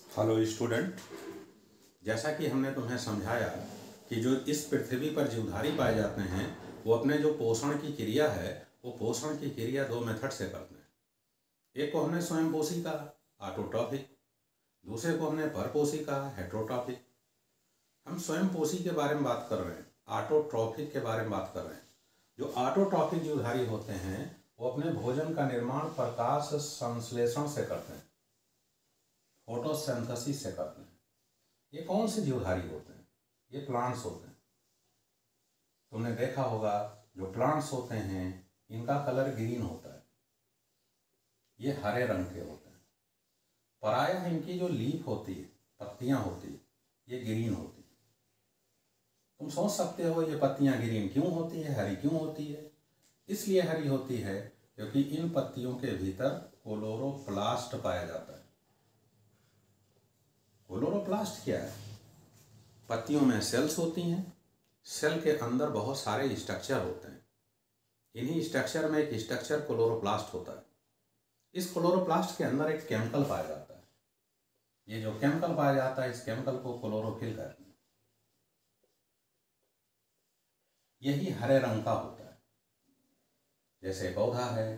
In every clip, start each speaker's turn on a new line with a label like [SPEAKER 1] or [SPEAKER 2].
[SPEAKER 1] Hello student, जैसा कि हमने तुम्हें समझाया कि जो इस पृथ्वी पर जीवधारी पाए जाते हैं वो अपने जो पोषण की क्रिया है वो पोषण की क्रिया दो मेथड से करते हैं। एक को हमने स्वयंपोषी कहा ऑटोट्रॉफिक, दूसरे को हमने परपोषी कहा हेटेरोट्रॉफिक। हम स्वयंपोषी के बारे में बात कर रहे हैं, ऑटोट्रॉफिक के बारे में बात कर रहे हैं। जो ऑटोट्रॉफिक जीवधारी होते हैं वो अपने भोजन का निर्माण प्रकाश संश्लेषण से करते हैं, फोटोसिंथेसिस से करते हैं। ये कौन से जीवधारी होते हैं? ये प्लांट्स होते हैं। तुमने देखा होगा जो प्लांट्स होते हैं इनका कलर ग्रीन होता है, ये हरे रंग के होते हैं। प्रायः इनकी जो लीफ होती है, पत्तियां होती है, ये ग्रीन होती है। तुम सोच सकते हो ये पत्तियां ग्रीन क्यों होती है, हरी क्यों होती है? इसलिए हरी होती है क्योंकि इन पत्तियों के भीतर क्लोरोप्लास्ट पाया जाता है। क्लोरोप्लास्ट क्या है? पत्तियों में सेल्स होती हैं, सेल के अंदर बहुत सारे स्ट्रक्चर होते हैं। इन्हीं स्ट्रक्चर में एक स्ट्रक्चर क्लोरोप्लास्ट होता है। इस क्लोरोप्लास्ट के अंदर एक केमिकल पाया जाता है। ये जो केमिकल पाया जाता है इस केमिकल को क्लोरोफिल कहते हैं। यही हरे रंग का होता है। जैसे पौधा है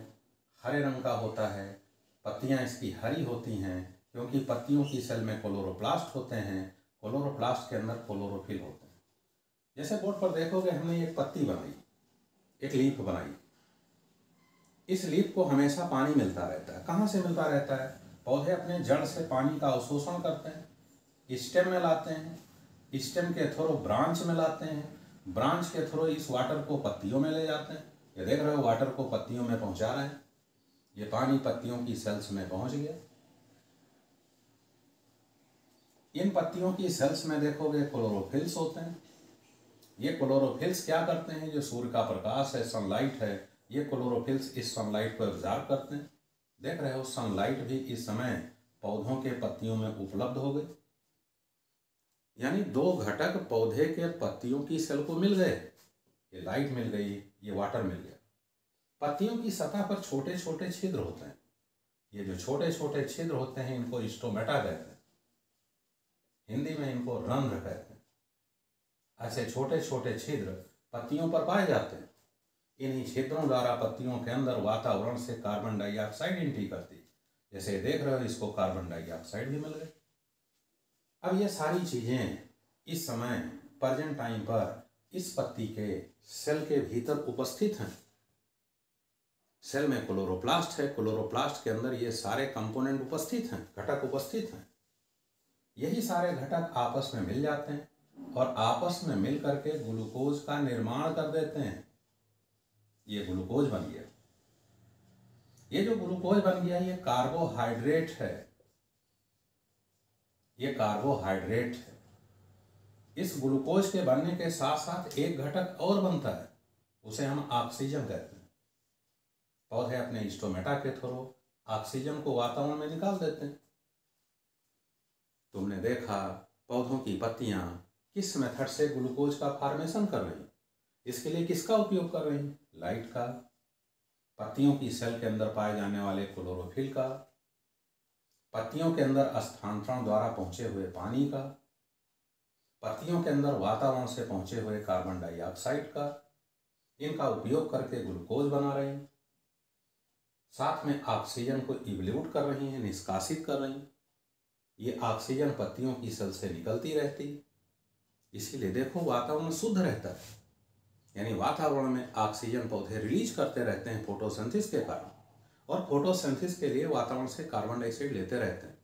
[SPEAKER 1] हरे रंग का होता है, पत्तियां इसकी हरी होती हैं क्योंकि पत्तियों की सेल में क्लोरोप्लास्ट होते हैं, क्लोरोप्लास्ट के अंदर क्लोरोफिल होते हैं। जैसे बोर्ड पर देखोगे हमने एक पत्ती बनाई, एक लीफ बनाई। इस लीफ को हमेशा पानी मिलता रहता है। कहाँ से मिलता रहता है? पौधे अपने जड़ से पानी का अवशोषण करते हैं, स्टेम में लाते हैं, स्टेम के थ्रू ब्रांच में लाते हैं, ब्रांच के थ्रू इस वाटर को पत्तियों में ले जाते हैं। ये देख रहे हो वाटर को पत्तियों में पहुंचा रहे हैं। ये पानी पत्तियों की सेल्स में पहुंच गया। इन पत्तियों की सेल्स में देखोगे क्लोरोफिल्स होते हैं। ये क्लोरोफिल्स क्या करते हैं? जो सूर्य का प्रकाश है, सनलाइट है, ये क्लोरोफिल्स इस सनलाइट को एब्जॉर्ब करते हैं। देख रहे हो सनलाइट भी इस समय पौधों के पत्तियों में उपलब्ध हो गई। यानी दो घटक पौधे के पत्तियों की सेल को मिल गए। ये लाइट मिल गई, ये वाटर मिल गया। पत्तियों की सतह पर छोटे छोटे छिद्र होते हैं। ये जो छोटे छोटे छिद्र होते हैं इनको स्टोमेटा कहते हैं, हिंदी में इनको रंध्र कहते हैं। ऐसे छोटे छोटे छिद्र पत्तियों पर पाए जाते हैं। इन्हीं छिद्रों द्वारा पत्तियों के अंदर वातावरण से कार्बन डाइऑक्साइड एंट्री करती है। जैसे देख रहे हो इसको कार्बन डाइऑक्साइड भी मिल गई। अब ये सारी चीजें इस समय प्रेजेंट टाइम पर इस पत्ती के सेल के भीतर उपस्थित हैं। सेल में क्लोरोप्लास्ट है, क्लोरोप्लास्ट के अंदर ये सारे कंपोनेंट उपस्थित हैं, घटक उपस्थित हैं। यही सारे घटक आपस में मिल जाते हैं और आपस में मिल करके ग्लूकोज का निर्माण कर देते हैं। ये ग्लूकोज बन गया। ये जो ग्लूकोज बन गया ये कार्बोहाइड्रेट है। ये कार्बोहाइड्रेट है। इस ग्लूकोज के बनने के साथ साथ एक घटक और बनता है, उसे हम ऑक्सीजन कहते हैं। पौधे अपने स्टोमेटा के थ्रू ऑक्सीजन को वातावरण में निकाल देते हैं। तुमने देखा पौधों की पत्तियां किस मेथड से ग्लूकोज का फॉर्मेशन कर रही हैं। इसके लिए किसका उपयोग कर रही हैं? लाइट का, पत्तियों की सेल के अंदर पाए जाने वाले क्लोरोफिल का, पत्तियों के अंदर स्थानांतरण द्वारा पहुंचे हुए पानी का, पत्तियों के अंदर वातावरण से पहुंचे हुए कार्बन डाइऑक्साइड का। इनका उपयोग करके ग्लूकोज बना रही हैं। साथ में ऑक्सीजन को इवल्यूट कर रही हैं, निष्कासित कर रही हैं। ये ऑक्सीजन पत्तियों की सेल से निकलती रहती है। इसीलिए देखो वातावरण शुद्ध रहता है। यानी वातावरण में ऑक्सीजन पौधे रिलीज करते रहते हैं फोटोसिंथेसिस के कारण, और फोटोसिंथेसिस के लिए वातावरण से कार्बन डाइऑक्साइड लेते रहते हैं।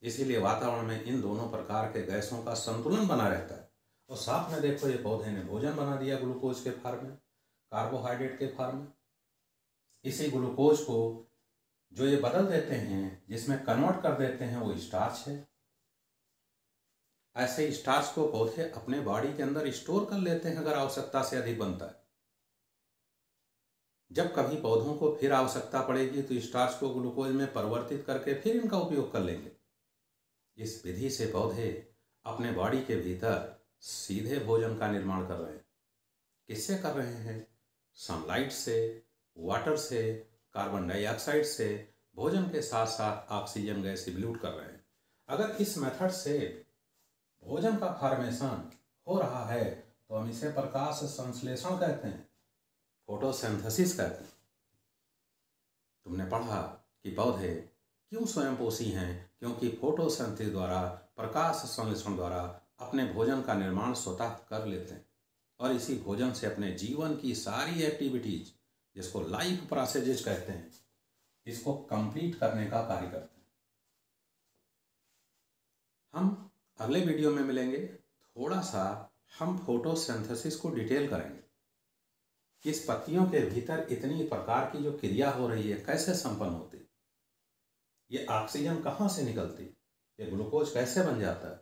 [SPEAKER 1] इसीलिए वातावरण में इन दोनों प्रकार के गैसों का संतुलन बना रहता है। और साथ में देखो ये पौधे ने भोजन बना दिया ग्लूकोज के फॉर्म में, कार्बोहाइड्रेट के फॉर्म में। इसी ग्लूकोज को जो ये बदल देते हैं, जिसमें कन्वर्ट कर देते हैं, वो स्टार्च है। ऐसे स्टार्च को पौधे अपने बॉडी के अंदर स्टोर कर लेते हैं अगर आवश्यकता से अधिक बनता है। जब कभी पौधों को फिर आवश्यकता पड़ेगी तो स्टार्च को ग्लूकोज में परिवर्तित करके फिर इनका उपयोग कर लेंगे। इस विधि से पौधे अपने बॉडी के भीतर सीधे भोजन का निर्माण कर रहे हैं। किससे कर रहे हैं? सनलाइट से, वाटर से, कार्बन डाइऑक्साइड से, भोजन के साथ साथ ऑक्सीजन गैस इवल्यूट कर रहे हैं। अगर इस मेथड से भोजन का फॉर्मेशन हो रहा है तो हम इसे प्रकाश संश्लेषण कहते हैं, फोटोसिंथेसिस कहते हैं। तुमने पढ़ा कि पौधे क्यों स्वयंपोषी हैं? क्योंकि फोटोसिंथेसिस द्वारा, प्रकाश संश्लेषण द्वारा अपने भोजन का निर्माण स्वतः कर लेते हैं और इसी भोजन से अपने जीवन की सारी एक्टिविटीज, जिसको लाइफ प्रोसेसेस कहते हैं, इसको कंप्लीट करने का कार्य करते हैं। हम अगले वीडियो में मिलेंगे, थोड़ा सा हम फोटोसिंथेसिस को डिटेल करेंगे। इस पत्तियों के भीतर इतनी प्रकार की जो क्रिया हो रही है कैसे संपन्न होती, ये ऑक्सीजन कहाँ से निकलती, ये ग्लूकोज कैसे बन जाता है,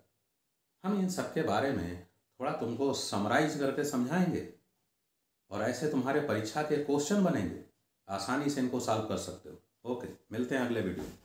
[SPEAKER 1] हम इन सब के बारे में थोड़ा तुमको समराइज करके समझाएंगे और ऐसे तुम्हारे परीक्षा के क्वेश्चन बनेंगे, आसानी से इनको सॉल्व कर सकते हो। ओके, मिलते हैं अगले वीडियो में।